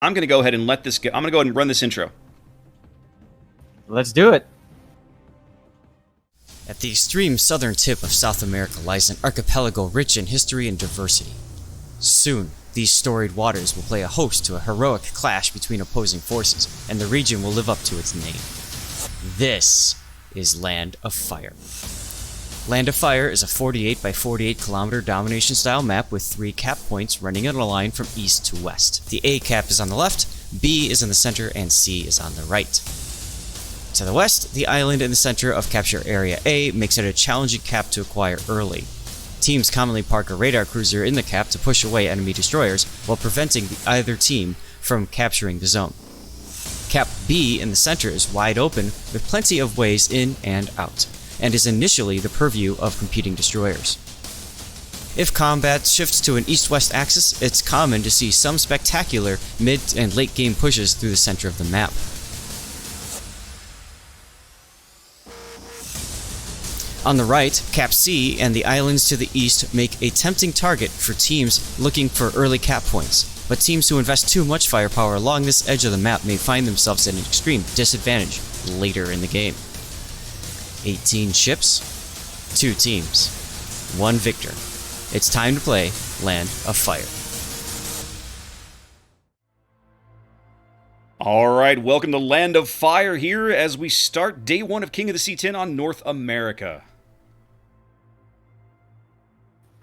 I'm going to go ahead and let this go. I'm going to go ahead and run this intro. Let's do it. At the extreme southern tip of South America lies an archipelago rich in history and diversity. Soon, these storied waters will play a host to a heroic clash between opposing forces, and the region will live up to its name. This is Land of Fire. Land of Fire is a 48 by 48 kilometer domination-style map with 3 cap points running in a line from east to west. The A cap is on the left, B is in the center, and C is on the right. To the west, the island in the center of Capture Area A makes it a challenging cap to acquire early. Teams commonly park a radar cruiser in the cap to push away enemy destroyers while preventing either team from capturing the zone. Cap B in the center is wide open with plenty of ways in and out, and is initially the purview of competing destroyers. If combat shifts to an east-west axis, it's common to see some spectacular mid- and late-game pushes through the center of the map. On the right, Cap C and the islands to the east make a tempting target for teams looking for early cap points, but teams who invest too much firepower along this edge of the map may find themselves at an extreme disadvantage later in the game. 18 ships, 2 teams, 1 victor. It's time to play Land of Fire. All right, welcome to Land of Fire here as we start day 1 of King of the Sea 10 on North America.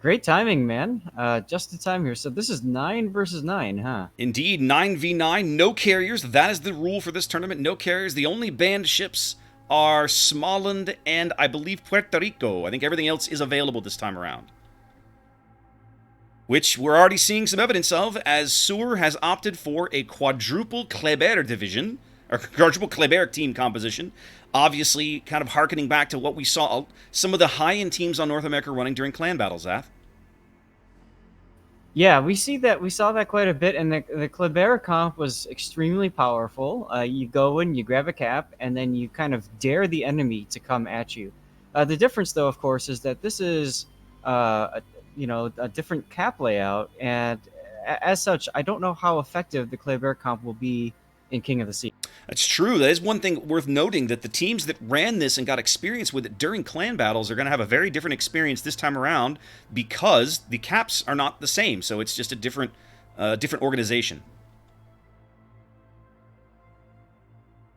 Great timing, man. Just in time here. So this is 9 versus 9, huh? Indeed, 9v9, no carriers. That is the rule for this tournament, no carriers. The only banned ships are Småland and, I believe, Puerto Rico. I think everything else is available this time around. Which we're already seeing some evidence of, as SUR has opted for a quadruple Kleber division, or quadruple Kleber team composition. Obviously, kind of hearkening back to what we saw some of the high-end teams on North America running during clan battles, Zath. Yeah, we saw that quite a bit, and the Kleber comp was extremely powerful. You go in, you grab a cap, and then you kind of dare the enemy to come at you. The difference, though, of course, is that this is a different cap layout, and as such, I don't know how effective the Kleber comp will be in King of the Sea. That's true. That is one thing worth noting, that the teams that ran this and got experience with it during clan battles are going to have a very different experience this time around because the caps are not the same. So it's just a different organization.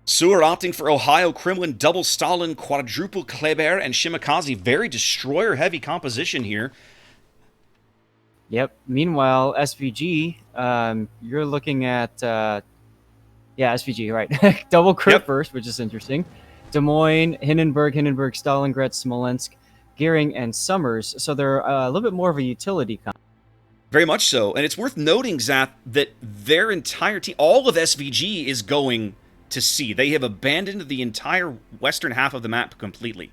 SUR opting for Ohio, Kremlin, double Stalin, quadruple Kleber, and Shimakaze. Very destroyer-heavy composition here. Yep. Meanwhile, SVG, you're looking at... SVG, right. Double crit first, which is interesting. Des Moines, Hindenburg, Stalingrad, Smolensk, Gearing, and Summers. So they're a little bit more of a utility comp. Very much so. And it's worth noting, Zath, that their entire team, all of SVG is going to sea. They have abandoned the entire western half of the map completely.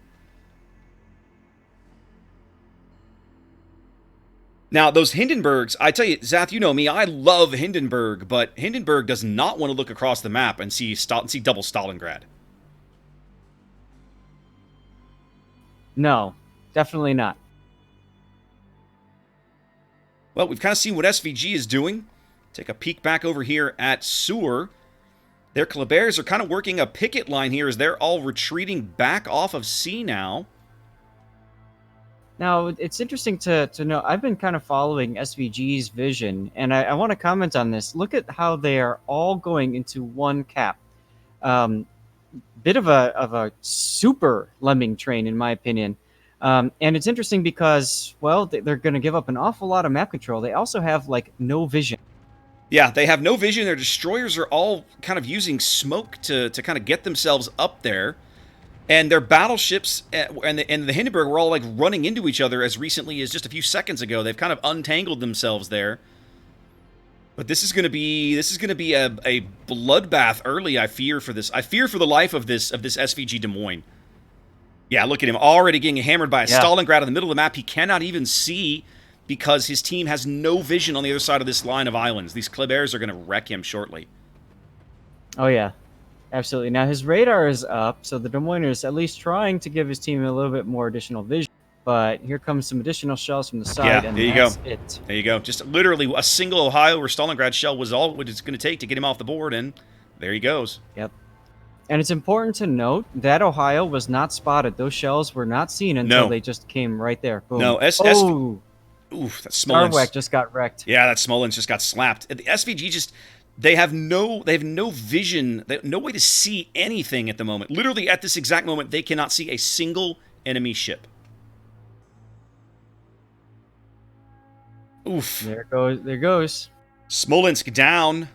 Now, those Hindenburgs, I tell you, Zath, you know me, I love Hindenburg, but Hindenburg does not want to look across the map and see double Stalingrad. No, definitely not. Well, we've kind of seen what SVG is doing. Take a peek back over here at SUR. Their Klebers are kind of working a picket line here as they're all retreating back off of sea now. Now, it's interesting to know, I've been kind of following SVG's vision, and I want to comment on this. Look at how they are all going into one cap. Bit of a super lemming train, in my opinion. And it's interesting because, well, they're going to give up an awful lot of map control. They also have, like, no vision. Yeah, they have no vision. Their destroyers are all kind of using smoke to kind of get themselves up there. And their battleships and the Hindenburg were all like running into each other as recently as just a few seconds ago. They've kind of untangled themselves there. But this is going to be a bloodbath early. I fear for this. I fear for the life of this SVG Des Moines. Yeah, look at him already getting hammered by a Stalingrad in the middle of the map. He cannot even see because his team has no vision on the other side of this line of islands. These Klebers are going to wreck him shortly. Oh yeah. Absolutely. Now, his radar is up, so the Des Moines is at least trying to give his team a little bit more additional vision. But here comes some additional shells from the side, Yeah, and there you go. that's it. There you go. Just literally a single Ohio or Stalingrad shell was all what it's going to take to get him off the board, and there he goes. Yep. And it's important to note that Ohio was not spotted. Those shells were not seen until they just came right there. Boom. No, oh, oof, that Smolensk. Starwack just got wrecked. Yeah, that Smolensk just got slapped. The SVG just they have no vision, they have no way to see anything at the moment. Literally at this exact moment, they cannot see a single enemy ship. Oof. There it goes. There goes. Smolensk down.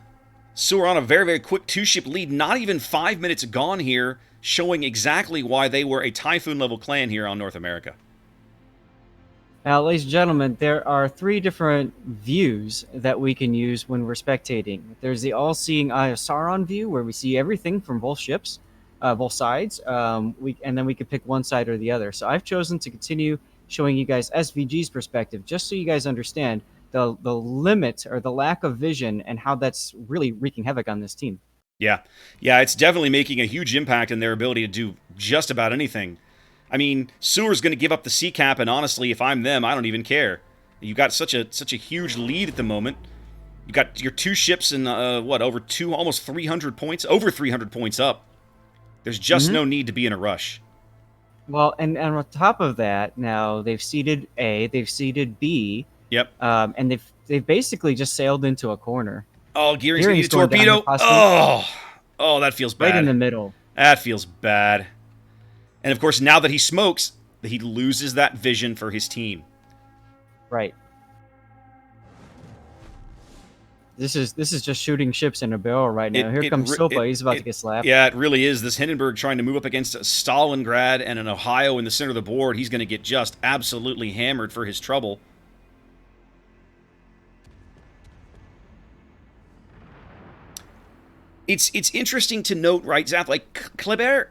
SUR on a very, very quick 2-ship lead. Not even 5 minutes gone here, showing exactly why they were a Typhoon-level clan here on North America. Now, ladies and gentlemen, there are 3 different views that we can use when we're spectating. There's the all-seeing Eye of Sauron view, where we see everything from both ships, both sides, and then we could pick one side or the other. So I've chosen to continue showing you guys SVG's perspective, just so you guys understand the limit or the lack of vision and how that's really wreaking havoc on this team. Yeah, it's definitely making a huge impact in their ability to do just about anything. I mean, SUR's going to give up the C cap, and honestly, if I'm them, I don't even care. You got such a huge lead at the moment. You got your 2 ships and almost 300 points, over 300 points up. There's just no need to be in a rush. Well, and on top of that, now they've seeded A, they've seeded B. Yep. And they've basically just sailed into a corner. Oh, Gearing's going to need a torpedo. Oh, that feels bad. Right in the middle. That feels bad. And of course, now that he smokes, he loses that vision for his team. Right. This is just shooting ships in a barrel right now. Here comes Sopa. He's about to get slapped. Yeah, it really is. This Hindenburg trying to move up against Stalingrad and an Ohio in the center of the board. He's going to get just absolutely hammered for his trouble. It's interesting to note, right, Zap? Like Kleber,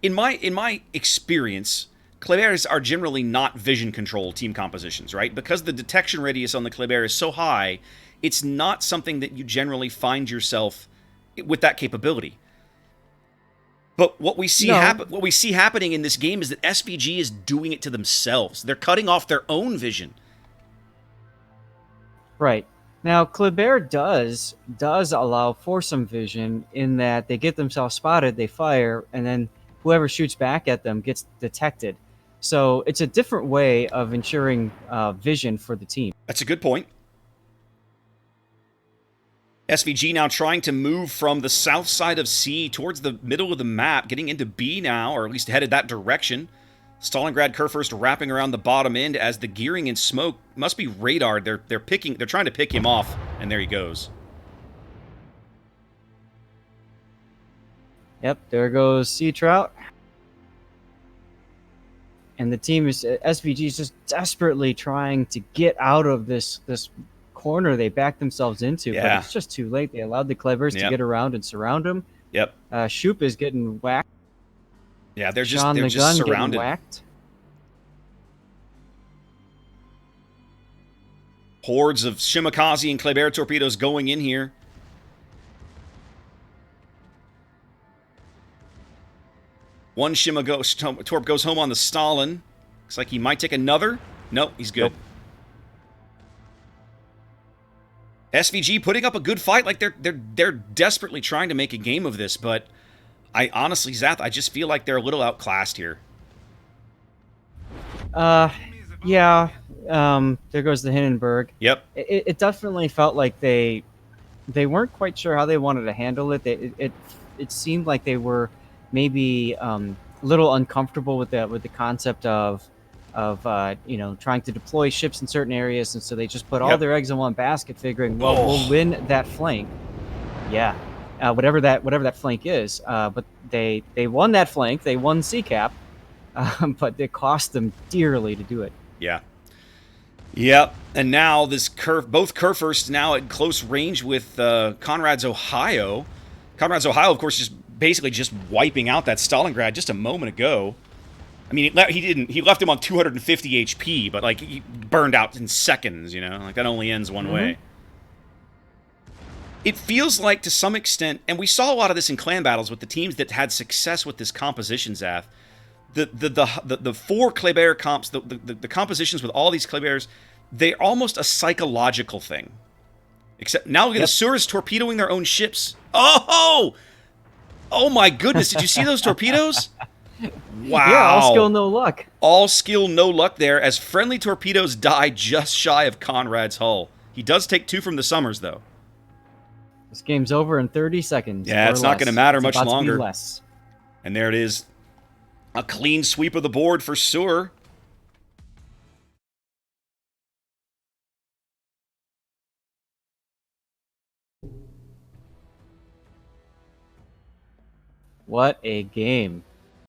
in my experience, Klebers are generally not vision control team compositions, right? Because the detection radius on the Kleber is so high, it's not something that you generally find yourself with that capability. But what we see happening in this game is that SVG is doing it to themselves. They're cutting off their own vision. Right. Now, Kleber does allow for some vision in that they get themselves spotted, they fire, and then whoever shoots back at them gets detected. So it's a different way of ensuring vision for the team. That's a good point. SVG now trying to move from the south side of C towards the middle of the map, getting into B now, or at least headed that direction. Stalingrad Kurfürst wrapping around the bottom end as the Gearing and Smoke must be radared. They're trying to pick him off, and there he goes. Yep, there goes Sea Trout. And the team is SVG is just desperately trying to get out of this corner they backed themselves into, but it's just too late. They allowed the Klebers to get around and surround him. Yep. Shoop is getting whacked. Yeah, they're just Getting surrounded. whacked. Hordes of Shimakaze and Kleber torpedoes going in here. One Torp goes home on the Stalin. Looks like he might take another. Nope, he's good. Nope. SVG putting up a good fight. Like they're desperately trying to make a game of this, but I honestly, Zath, I just feel like they're a little outclassed here. Yeah. There goes the Hindenburg. Yep. It definitely felt like they weren't quite sure how they wanted to handle it. It seemed like they were maybe a little uncomfortable with the concept of trying to deploy ships in certain areas, and so they just put all their eggs in one basket, figuring, well, we'll win that flank. Yeah. Whatever that flank is, but they won that flank. They won CCAP, but it cost them dearly to do it. Yeah. Yep. And now both Kurfürsts now at close range with Conrad's Ohio. Conrad's Ohio, of course, basically just wiping out that Stalingrad just a moment ago. I mean, he left him on 250 HP, but like he burned out in seconds. Like that only ends one way. It feels like, to some extent, and we saw a lot of this in clan battles with the teams that had success with this composition, Zath, the four Kleber comps, the compositions with all these Klebers, they're almost a psychological thing. Except now look at the SUR is torpedoing their own ships. Oh! Oh my goodness, did you see those torpedoes? Wow. Yeah, all skill, no luck. All skill, no luck there, as friendly torpedoes die just shy of Conrad's hull. He does take 2 from the Summers, though. This game's over in 30 seconds. Yeah, it's not going to matter much longer. Less. And there it is. A clean sweep of the board for SUR. What a game.